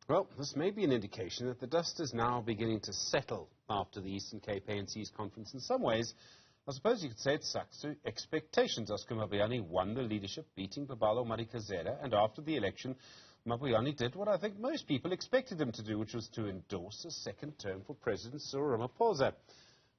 Well, this may be an indication that the dust is now beginning to settle after the Eastern Cape ANC's conference. In some ways, I suppose you could say it sucks to expectations. Oscar Mabuyane won the leadership, beating Babalo Madikizela, and after the election, Mabuyane did what I think most people expected him to do, which was to endorse a second term for President Cyril Ramaphosa.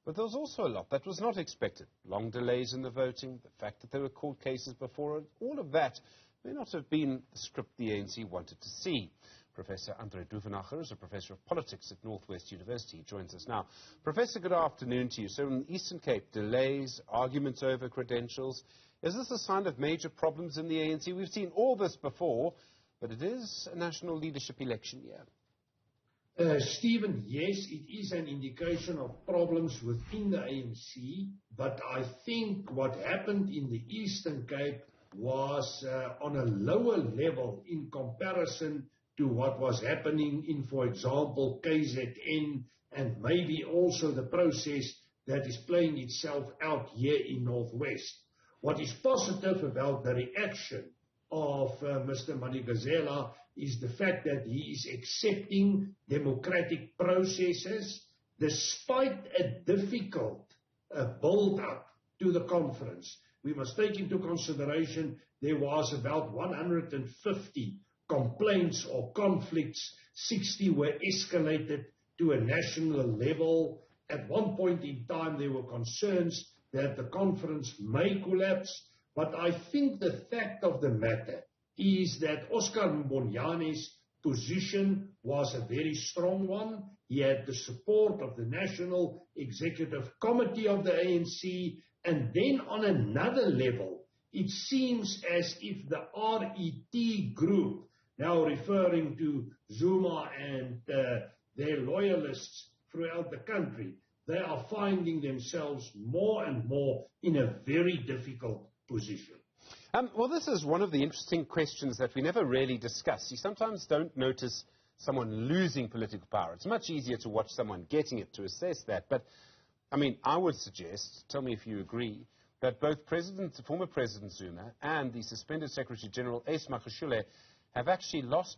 But there was also a lot that was not expected. Long delays in the voting, the fact that there were court cases before it, all of that may not have been the script the ANC wanted to see. Professor Andre Duvenage is a professor of politics at Northwest University. He joins us now. Professor, good afternoon to you. So in the Eastern Cape, delays, arguments over credentials. Is this a sign of major problems in the ANC? We've seen all this before, but it is a national leadership election year. Stephen, yes, it is an indication of problems within the ANC, but I think what happened in the Eastern Cape was on a lower level in comparison to what was happening in, for example, KZN, and maybe also the process that is playing itself out here in Northwest. What is positive about the reaction of Mr. Madikizela is the fact that he is accepting democratic processes despite a difficult build-up to the conference. We must take into consideration there was about 150 complaints or conflicts, 60 were escalated to a national level. At one point in time, there were concerns that the conference may collapse, but I think the fact of the matter is that Oscar Mbayane's position was a very strong one. He had the support of the National Executive Committee of the ANC, and then on another level, it seems as if the RET group, now referring to Zuma and their loyalists throughout the country, they are finding themselves more and more in a very difficult position. Well, this is one of the interesting questions that we never really discuss. You sometimes don't notice someone losing political power. It's much easier to watch someone getting it to assess that. But, I mean, I would suggest, tell me if you agree, that both former President Zuma and the suspended Secretary General Ace Magashule have actually lost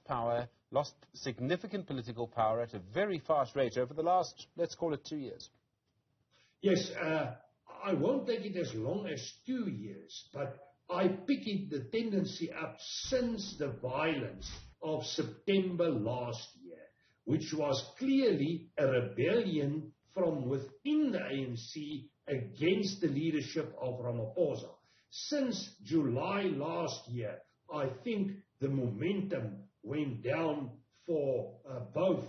significant political power at a very fast rate over the last, let's call it 2 years. Yes, I won't take it as long as 2 years, but I pick it the tendency up since the violence of September last year, which was clearly a rebellion from within the ANC against the leadership of Ramaphosa. Since July last year, I think the momentum went down for both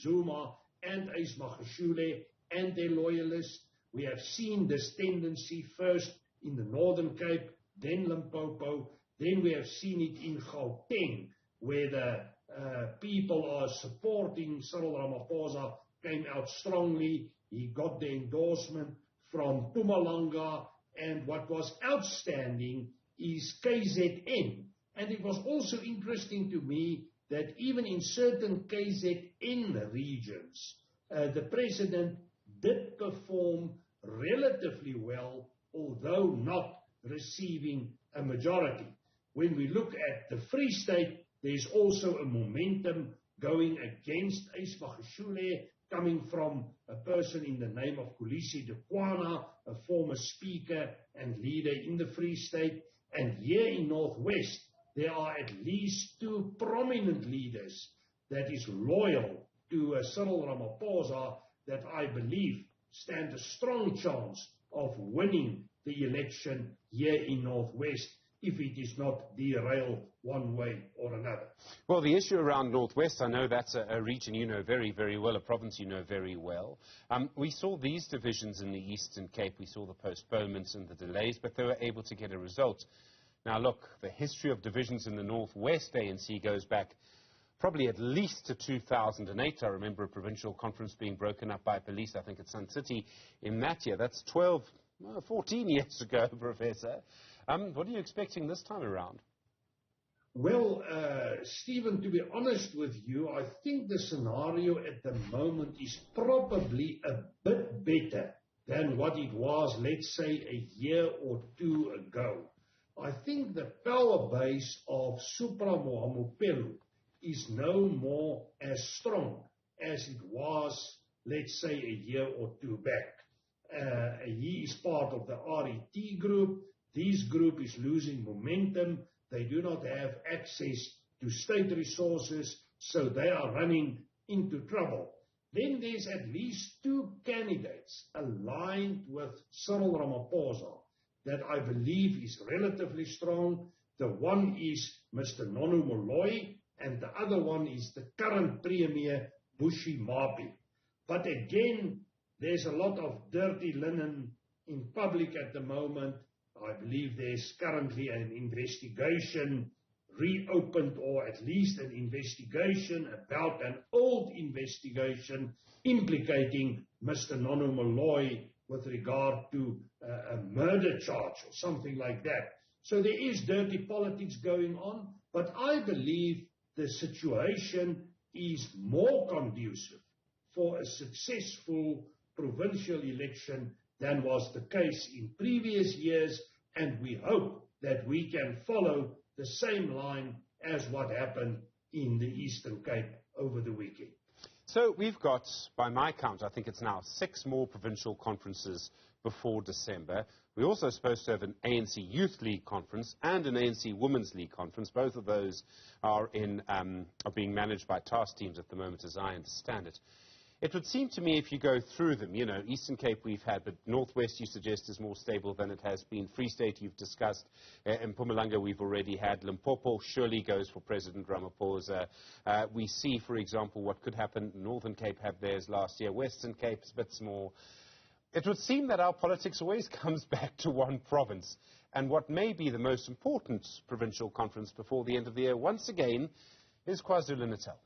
Zuma and Ace Magashule and their loyalists. We have seen this tendency first in the Northern Cape, then Limpopo, then we have seen it in Gauteng, where the people are supporting Cyril Ramaphosa came out strongly. He got the endorsement from Mpumalanga, and what was outstanding is KZN. And it was also interesting to me that even in certain KZN regions, the president did perform relatively well, although not receiving a majority. When we look at the Free State, there's also a momentum going against Ace Magashule, coming from a person in the name of Kulisi Dekwana, a former speaker and leader in the Free State. And here in Northwest, there are at least two prominent leaders that is loyal to Cyril Ramaphosa that I believe stand a strong chance of winning the election here in Northwest if it is not derailed one way or another. Well, the issue around Northwest, I know that's a region you know very, very well, a province you know very well. We saw these divisions in the Eastern Cape. We saw the postponements and the delays, but they were able to get a result. Now, look, the history of divisions in the Northwest ANC goes back probably at least to 2008. I remember a provincial conference being broken up by police, I think at Sun City in that year. That's 14 years ago, Professor. What are you expecting this time around? Well, Stephen, to be honest with you, I think the scenario at the moment is probably a bit better than what it was, let's say, a year or two ago. I think the power base of Supra Mohamupelo is no more as strong as it was, let's say, a year or two back. He is part of the RET group. This group is losing momentum. They do not have access to state resources, so they are running into trouble. Then there's at least two candidates aligned with Cyril Ramaphosa that I believe is relatively strong. The one is Mr. Nonu Moloi, and the other one is the current Premier, Bushi Mapi. But again, there's a lot of dirty linen in public at the moment. I believe there's currently an investigation reopened, or at least an investigation about an old investigation implicating Mr. Nonu Moloi with regard to a murder charge or something like that. So there is dirty politics going on, but I believe the situation is more conducive for a successful provincial election than was the case in previous years, and we hope that we can follow the same line as what happened in the Eastern Cape over the weekend. So we've got, by my count, I think it's now 6 more provincial conferences before December. We're also supposed to have an ANC Youth League conference and an ANC Women's League conference. Both of those are being managed by task teams at the moment, as I understand it. It would seem to me, if you go through them, you know, Eastern Cape we've had, but Northwest you suggest is more stable than it has been. Free State you've discussed. In Mpumalanga we've already had. Limpopo surely goes for President Ramaphosa. We see, for example, what could happen. Northern Cape had theirs last year. Western Cape is a bit small. It would seem that our politics always comes back to one province. And what may be the most important provincial conference before the end of the year, once again, is KwaZulu-Natal.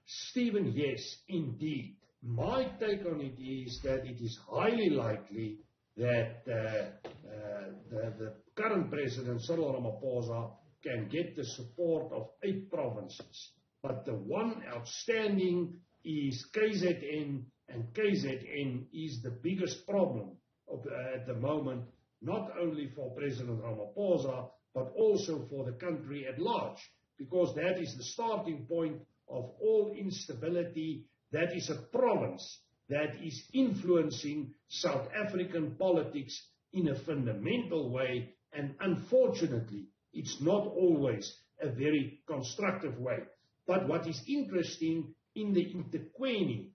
Stephen, yes, indeed. My take on it is that it is highly likely that the current President, Cyril Ramaphosa, can get the support of 8 provinces. But the one outstanding is KZN, and KZN is the biggest problem at the moment, not only for President Ramaphosa, but also for the country at large, because that is the starting point of all instability. That is a province that is influencing South African politics in a fundamental way, and unfortunately, it's not always a very constructive way. But what is interesting, in the Interqueni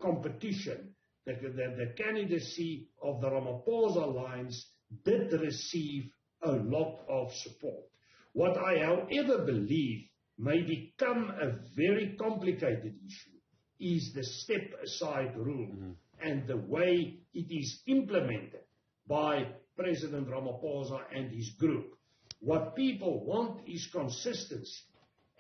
competition, the candidacy of the Ramaphosa lines did receive a lot of support. What I, however, believe may become a very complicated issue is the step-aside rule and the way it is implemented by President Ramaphosa and his group. What people want is consistency,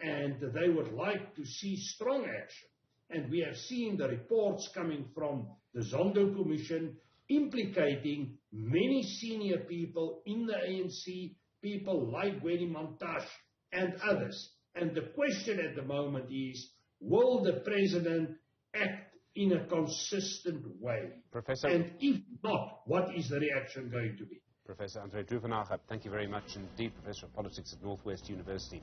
and they would like to see strong action. And we have seen the reports coming from the Zondo Commission implicating many senior people in the ANC, people like Gwedi Mantashe and others. And the question at the moment is, will the President act in a consistent way? Professor, and if not, what is the reaction going to be? Professor Andre Duvenage, thank you very much indeed, Professor of Politics at Northwest University.